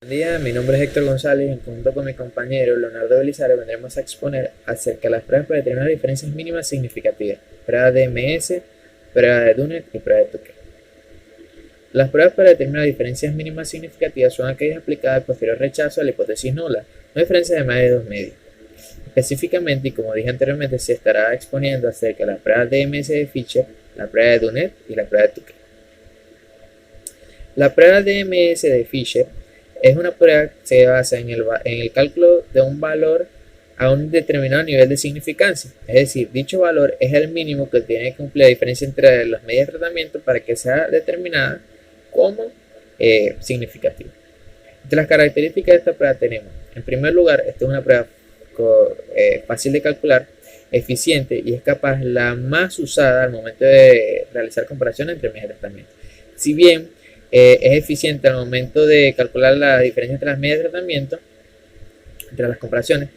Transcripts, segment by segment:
Buen día, mi nombre es Héctor González y en conjunto con mi compañero Leonardo Belisario vendremos a exponer acerca de las pruebas para determinar diferencias mínimas significativas, prueba de MS, prueba de Dunet y prueba de Tucker. Las pruebas para determinar diferencias mínimas significativas son aquellas aplicadas al posterior rechazo a la hipótesis nula, no diferencias de más de dos medios. Específicamente, y como dije anteriormente, se estará exponiendo acerca de las pruebas de MS de Fisher, la prueba de Dunet y la prueba de Tucker. La prueba de MS de Fisher es una prueba que se basa en el cálculo de un valor a un determinado nivel de significancia. Es decir, dicho valor es el mínimo que tiene que cumplir la diferencia entre las medidas de tratamiento para que sea determinada como significativa. Entre las características de esta prueba tenemos, en primer lugar, esta es una prueba fácil de calcular, eficiente y es capaz la más usada al momento de realizar comparaciones entre medidas de tratamiento. Si bien es eficiente al momento de calcular la diferencia entre las medidas de tratamiento, entre las comparaciones,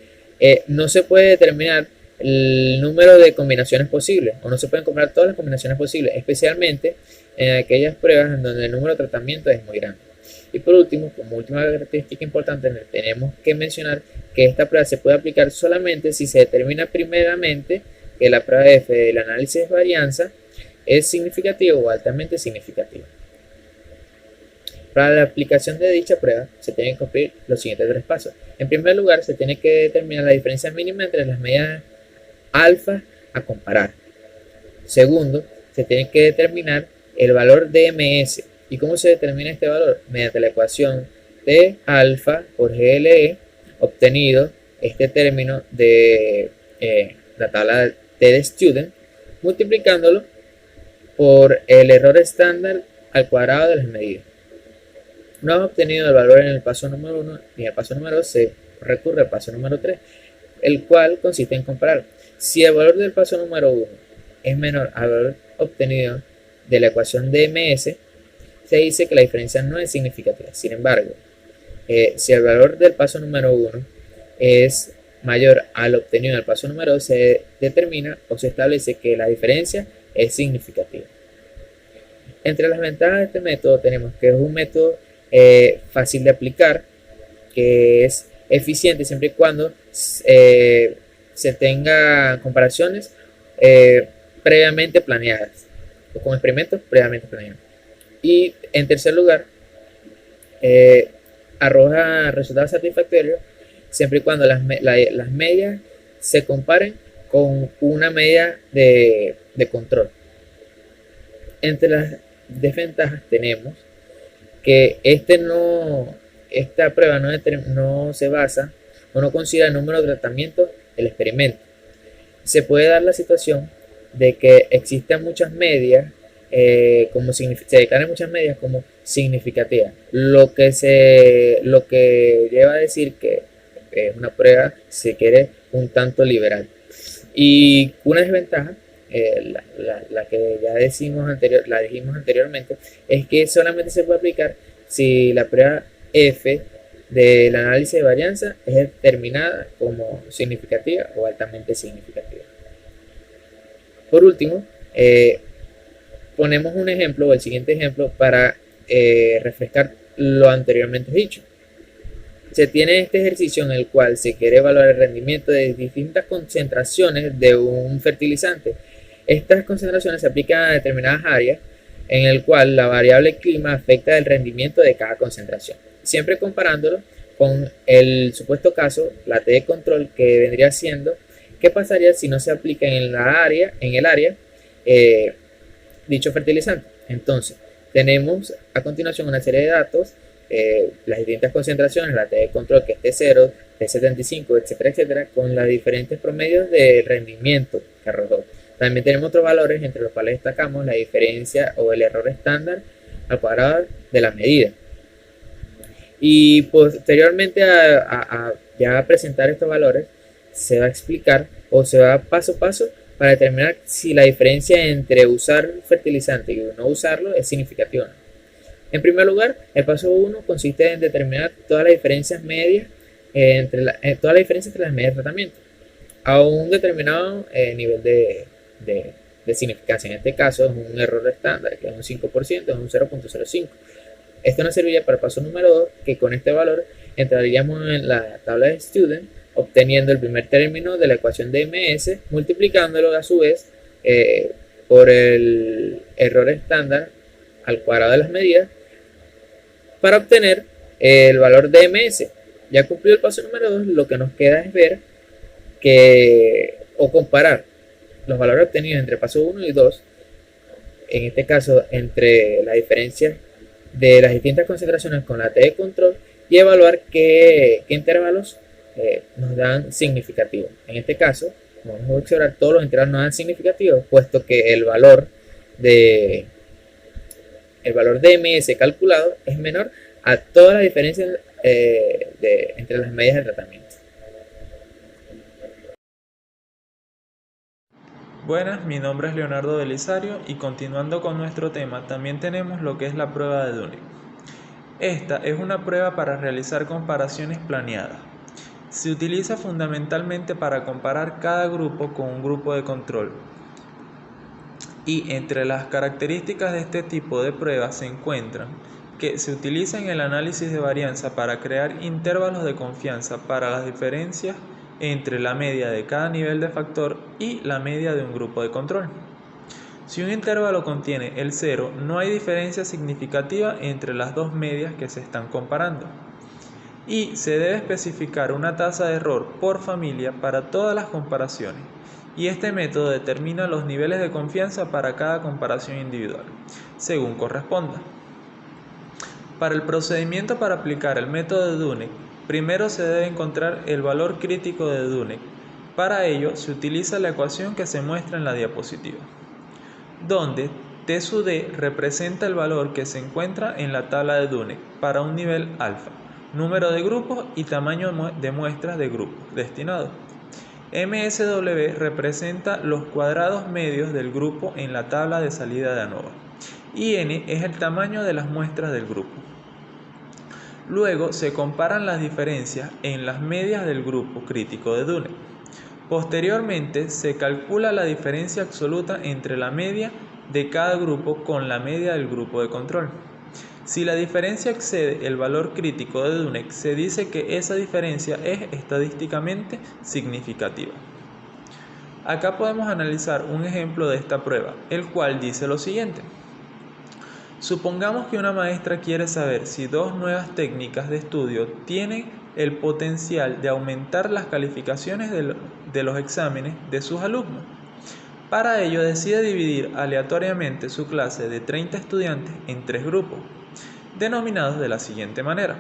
no se puede determinar el número de combinaciones posibles o no se pueden comparar todas las combinaciones posibles, especialmente en aquellas pruebas en donde el número de tratamientos es muy grande. Y por último, como última característica importante, tenemos que mencionar que esta prueba se puede aplicar solamente si se determina primeramente que la prueba F del análisis de varianza es significativa o altamente significativa. Para la aplicación de dicha prueba se tienen que cumplir los siguientes tres pasos. En primer lugar, se tiene que determinar la diferencia mínima entre las medidas alfa a comparar. Segundo, se tiene que determinar el valor de MS. ¿Y cómo se determina este valor? Mediante la ecuación T alfa por GLE, obtenido este término de la tabla T de Student, multiplicándolo por el error estándar al cuadrado de las medidas. Una vez obtenido el valor en el paso número 1 y en el paso número 2, se recurre al paso número 3, el cual consiste en comparar. Si el valor del paso número 1 es menor al valor obtenido de la ecuación de MS, se dice que la diferencia no es significativa. Sin embargo, si el valor del paso número 1 es mayor al obtenido en el paso número 2, se determina o se establece que la diferencia es significativa. Entre las ventajas de este método tenemos que es un método fácil de aplicar, que es eficiente siempre y cuando se tenga comparaciones previamente planeadas o con experimentos previamente planeados. Y en tercer lugar, arroja resultados satisfactorios siempre y cuando las medias se comparen con una medida de control. Entre las desventajas tenemos que esta prueba no se basa o no considera el número de tratamientos del experimento. Se puede dar la situación de que existen muchas medias, se declaran muchas medias como significativas, lo que lleva a decir que es una prueba, si quiere, un tanto liberal. Y una desventaja, la que ya dijimos anteriormente, es que solamente se puede aplicar si la prueba F del análisis de varianza es determinada como significativa o altamente significativa. Por último, ponemos un ejemplo o el siguiente ejemplo para refrescar lo anteriormente dicho. Se tiene este ejercicio en el cual se quiere evaluar el rendimiento de distintas concentraciones de un fertilizante. Estas concentraciones se aplican a determinadas áreas en el cual la variable clima afecta el rendimiento de cada concentración, siempre comparándolo con el supuesto caso, la T de control, que vendría siendo qué pasaría si no se aplica en el área dicho fertilizante. Entonces, tenemos a continuación una serie de datos, las distintas concentraciones, la T de control que es T0, T75, etcétera, etcétera, con los diferentes promedios de rendimiento que arrojó. También tenemos otros valores entre los cuales destacamos la diferencia o el error estándar al cuadrado de la medida. Y posteriormente a ya presentar estos valores, se va a explicar o se va paso a paso para determinar si la diferencia entre usar fertilizante y no usarlo es significativa o no. En primer lugar, el paso 1 consiste en determinar todas las diferencias medias entre las medias de tratamiento a un determinado nivel de significancia. En este caso es un error estándar, que es un 5%, es un 0.05. Esto nos serviría para el paso número 2, que con este valor entraríamos en la tabla de student, obteniendo el primer término de la ecuación de ms, multiplicándolo a su vez por el error estándar al cuadrado de las medidas para obtener el valor de ms. Ya cumplido el paso número 2, lo que nos queda es ver o comparar los valores obtenidos entre paso 1 y 2, en este caso entre las diferencias de las distintas concentraciones con la T de control, y evaluar qué intervalos nos dan significativos. En este caso, vamos a observar, todos los intervalos nos dan significativos, puesto que el valor de ms calculado es menor a todas las diferencias entre las medidas de tratamiento. Buenas, mi nombre es Leonardo Belisario y continuando con nuestro tema, también tenemos lo que es la prueba de Dunning. Esta es una prueba para realizar comparaciones planeadas. Se utiliza fundamentalmente para comparar cada grupo con un grupo de control. Y entre las características de este tipo de pruebas se encuentran que se utiliza en el análisis de varianza para crear intervalos de confianza para las diferencias entre la media de cada nivel de factor y la media de un grupo de control. Si un intervalo contiene el 0, no hay diferencia significativa entre las dos medias que se están comparando. Y se debe especificar una tasa de error por familia para todas las comparaciones. Y este método determina los niveles de confianza para cada comparación individual, según corresponda. Para el procedimiento para aplicar el método de Dunning, primero se debe encontrar el valor crítico de Dunning. Para ello se utiliza la ecuación que se muestra en la diapositiva, donde T sub D representa el valor que se encuentra en la tabla de Dunning para un nivel alfa, número de grupos y tamaño de muestras de grupos destinados. MSW representa los cuadrados medios del grupo en la tabla de salida de ANOVA y N es el tamaño de las muestras del grupo. Luego se comparan las diferencias en las medias del grupo crítico de Dunning. Posteriormente se calcula la diferencia absoluta entre la media de cada grupo con la media del grupo de control. Si la diferencia excede el valor crítico de Dunning, se dice que esa diferencia es estadísticamente significativa. Acá podemos analizar un ejemplo de esta prueba, el cual dice lo siguiente. Supongamos que una maestra quiere saber si dos nuevas técnicas de estudio tienen el potencial de aumentar las calificaciones de los exámenes de sus alumnos. Para ello decide dividir aleatoriamente su clase de 30 estudiantes en 3 grupos, denominados de la siguiente manera.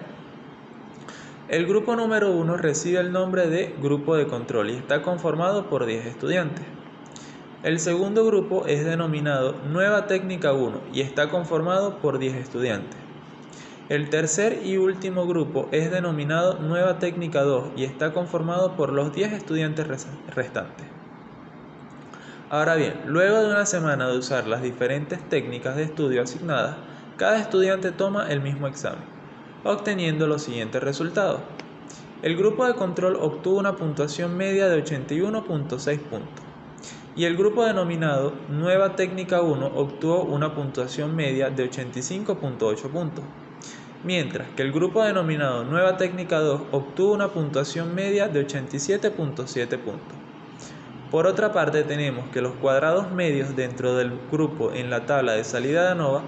El grupo número 1 recibe el nombre de grupo de control y está conformado por 10 estudiantes. El segundo grupo es denominado Nueva Técnica 1 y está conformado por 10 estudiantes. El tercer y último grupo es denominado Nueva Técnica 2 y está conformado por los 10 estudiantes restantes. Ahora bien, luego de una semana de usar las diferentes técnicas de estudio asignadas, cada estudiante toma el mismo examen, obteniendo los siguientes resultados. El grupo de control obtuvo una puntuación media de 81.6 puntos. Y el grupo denominado Nueva Técnica 1 obtuvo una puntuación media de 85.8 puntos, mientras que el grupo denominado Nueva Técnica 2 obtuvo una puntuación media de 87.7 puntos. Por otra parte, tenemos que los cuadrados medios dentro del grupo en la tabla de salida de ANOVA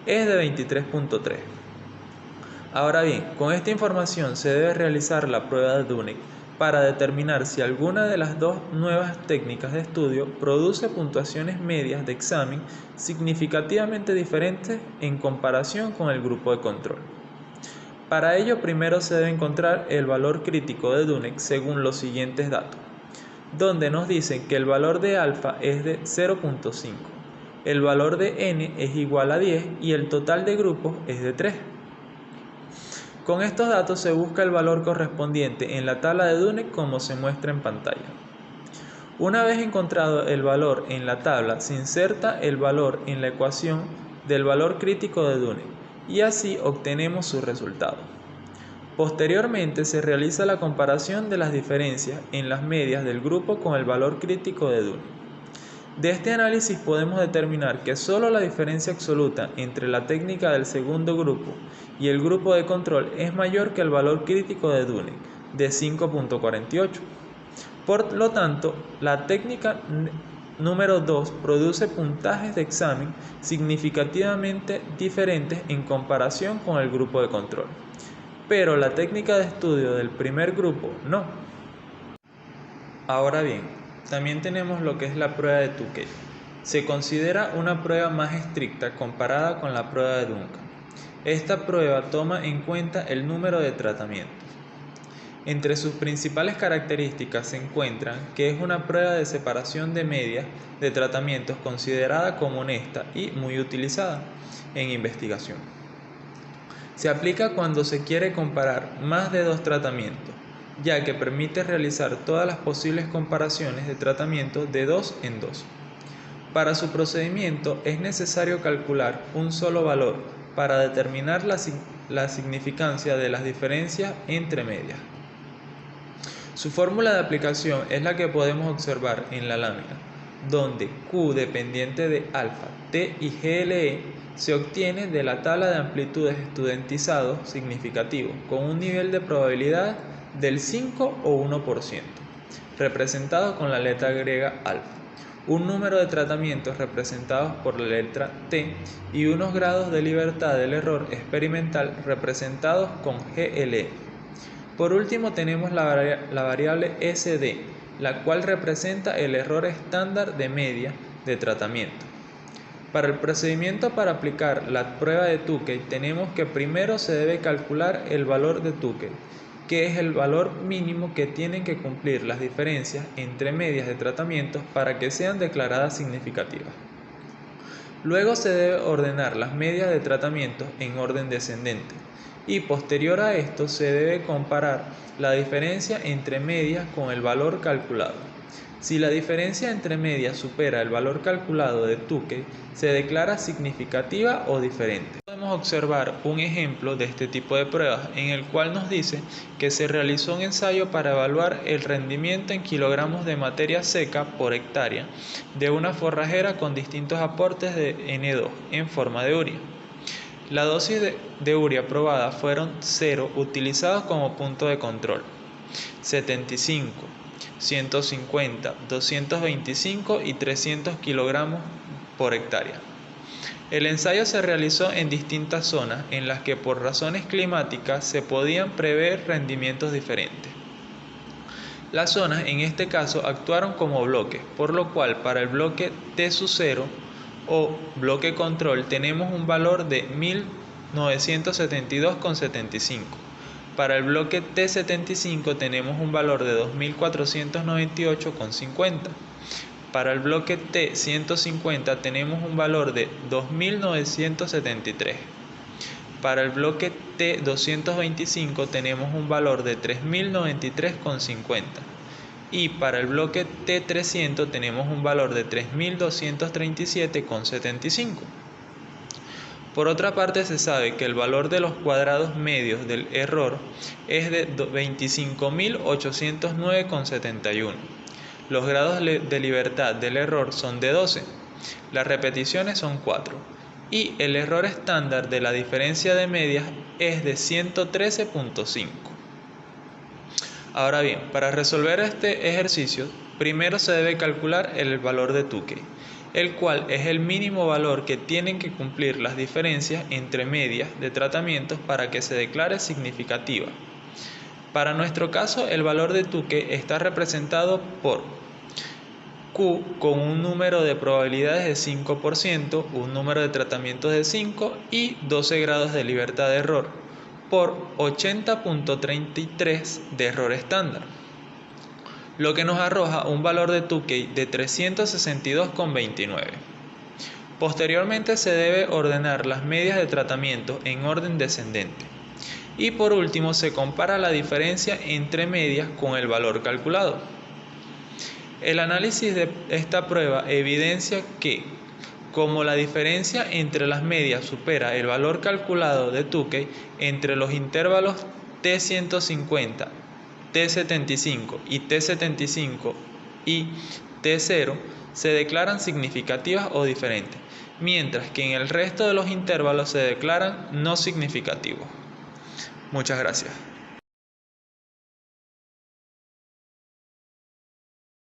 es de 23.3. Ahora bien, con esta información se debe realizar la prueba de Dunning para determinar si alguna de las dos nuevas técnicas de estudio produce puntuaciones medias de examen significativamente diferentes en comparación con el grupo de control. Para ello, primero se debe encontrar el valor crítico de Dunning según los siguientes datos, donde nos dicen que el valor de alfa es de 0.5, el valor de n es igual a 10 y el total de grupos es de 3. Con estos datos se busca el valor correspondiente en la tabla de Dunning como se muestra en pantalla. Una vez encontrado el valor en la tabla, se inserta el valor en la ecuación del valor crítico de Dunning y así obtenemos su resultado. Posteriormente se realiza la comparación de las diferencias en las medias del grupo con el valor crítico de Dunning. De este análisis podemos determinar que solo la diferencia absoluta entre la técnica del segundo grupo y el grupo de control es mayor que el valor crítico de Dunning de 5.48. Por lo tanto, la técnica número 2 produce puntajes de examen significativamente diferentes en comparación con el grupo de control, pero la técnica de estudio del primer grupo no. Ahora bien, también tenemos lo que es la prueba de Tukey. Se considera una prueba más estricta comparada con la prueba de Duncan. Esta prueba toma en cuenta el número de tratamientos. Entre sus principales características se encuentran que es una prueba de separación de medias de tratamientos considerada como honesta y muy utilizada en investigación. Se aplica cuando se quiere comparar más de dos tratamientos, ya que permite realizar todas las posibles comparaciones de tratamientos de dos en dos. Para su procedimiento es necesario calcular un solo valor para determinar la significancia de las diferencias entre medias. Su fórmula de aplicación es la que podemos observar en la lámina, donde Q dependiente de alfa, T y GLE se obtiene de la tabla de amplitudes estudentizados significativos con un nivel de probabilidad del 5 o 1%, representado con la letra griega alfa, un número de tratamientos representados por la letra T y unos grados de libertad del error experimental representados con GLE. Por último tenemos la variable SD, la cual representa el error estándar de media de tratamiento. Para el procedimiento para aplicar la prueba de Tukey tenemos que primero se debe calcular el valor de Tukey, que es el valor mínimo que tienen que cumplir las diferencias entre medias de tratamientos para que sean declaradas significativas. Luego se debe ordenar las medias de tratamientos en orden descendente y posterior a esto se debe comparar la diferencia entre medias con el valor calculado. Si la diferencia entre medias supera el valor calculado de Tukey, se declara significativa o diferente. Podemos observar un ejemplo de este tipo de pruebas en el cual nos dice que se realizó un ensayo para evaluar el rendimiento en kilogramos de materia seca por hectárea de una forrajera con distintos aportes de N2 en forma de urea. La dosis de urea probada fueron 0 utilizados como punto de control, 75, 150, 225 y 300 kilogramos por hectárea. El ensayo se realizó en distintas zonas en las que por razones climáticas se podían prever rendimientos diferentes. Las zonas en este caso actuaron como bloques, por lo cual para el bloque T0 o bloque control tenemos un valor de 1972,75. Para el bloque T75 tenemos un valor de 2498,50. Para el bloque T150 tenemos un valor de 2973. Para el bloque T225 tenemos un valor de 3093,50. Y para el bloque T300 tenemos un valor de 3237,75. Por otra parte, se sabe que el valor de los cuadrados medios del error es de 25.809,71. Los grados de libertad del error son de 12. Las repeticiones son 4. Y el error estándar de la diferencia de medias es de 113,5. Ahora bien, para resolver este ejercicio, primero se debe calcular el valor de Tukey, el cual es el mínimo valor que tienen que cumplir las diferencias entre medias de tratamientos para que se declare significativa. Para nuestro caso, el valor de Tukey está representado por Q con un número de probabilidades de 5%, un número de tratamientos de 5 y 12 grados de libertad de error, por 80.33 de error estándar, lo que nos arroja un valor de Tukey de 362,29. Posteriormente se debe ordenar las medias de tratamiento en orden descendente. Y por último se compara la diferencia entre medias con el valor calculado. El análisis de esta prueba evidencia que, como la diferencia entre las medias supera el valor calculado de Tukey entre los intervalos T150, T75 y T75 y T0, se declaran significativas o diferentes, mientras que en el resto de los intervalos se declaran no significativos. Muchas gracias.